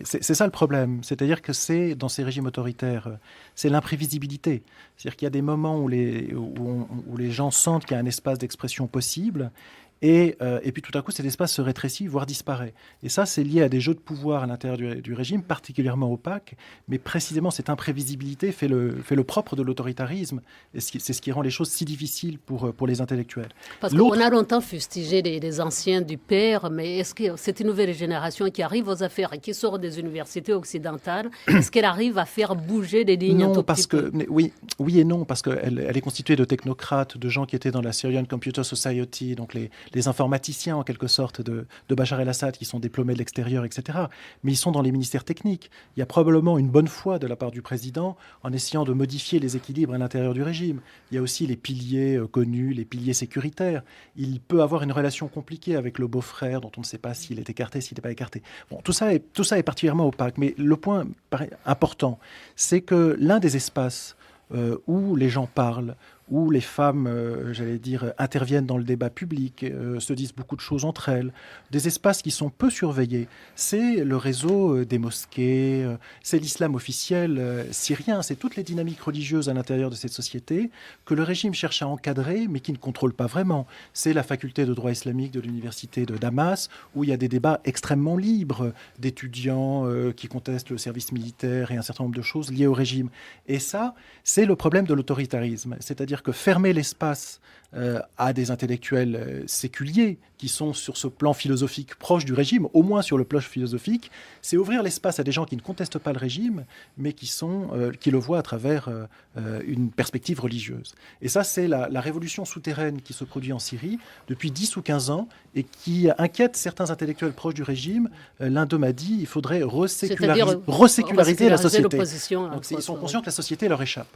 C'est ça le problème. C'est-à-dire que c'est, dans ces régimes autoritaires, c'est l'imprévisibilité. C'est-à-dire qu'il y a des moments où les gens sentent qu'il y a un espace d'expression possible, et puis tout à coup, cet espace se rétrécit, voire disparaît. Et ça, c'est lié à des jeux de pouvoir à l'intérieur du régime, particulièrement opaques, mais précisément cette imprévisibilité fait le propre de l'autoritarisme, et c'est ce qui rend les choses si difficiles pour les intellectuels. Parce qu'on a longtemps fustigé les anciens du père, mais est-ce que cette nouvelle génération qui arrive aux affaires et qui sort des universités occidentales, est-ce qu'elle arrive à faire bouger les lignes un tout petit peu? Oui et non, parce qu'elle est constituée de technocrates, de gens qui étaient dans la Syrian Computer Society, donc les informaticiens en quelque sorte de Bachar el-Assad qui sont diplômés de l'extérieur, etc. Mais ils sont dans les ministères techniques. Il y a probablement une bonne foi de la part du président en essayant de modifier les équilibres à l'intérieur du régime. Il y a aussi les piliers connus, les piliers sécuritaires. Il peut avoir une relation compliquée avec le beau-frère dont on ne sait pas s'il est écarté, s'il n'est pas écarté. Bon, tout ça est particulièrement opaque. Mais le point important, c'est que l'un des espaces où les gens parlent, où les femmes, interviennent dans le débat public, se disent beaucoup de choses entre elles, des espaces qui sont peu surveillés. C'est le réseau des mosquées, c'est l'islam officiel syrien, c'est toutes les dynamiques religieuses à l'intérieur de cette société que le régime cherche à encadrer, mais qui ne contrôle pas vraiment. C'est la faculté de droit islamique de l'université de Damas, où il y a des débats extrêmement libres d'étudiants qui contestent le service militaire et un certain nombre de choses liées au régime. Et ça, c'est le problème de l'autoritarisme. C'est-à-dire que fermer l'espace à des intellectuels séculiers qui sont sur ce plan philosophique proche du régime, au moins sur le plan philosophique, c'est ouvrir l'espace à des gens qui ne contestent pas le régime, mais qui le voient à travers une perspective religieuse. Et ça, c'est la révolution souterraine qui se produit en Syrie depuis 10 ou 15 ans et qui inquiète certains intellectuels proches du régime. L'un d'eux m'a dit qu'il faudrait reséculariser la société. Donc, ils sont conscients que la société leur échappe.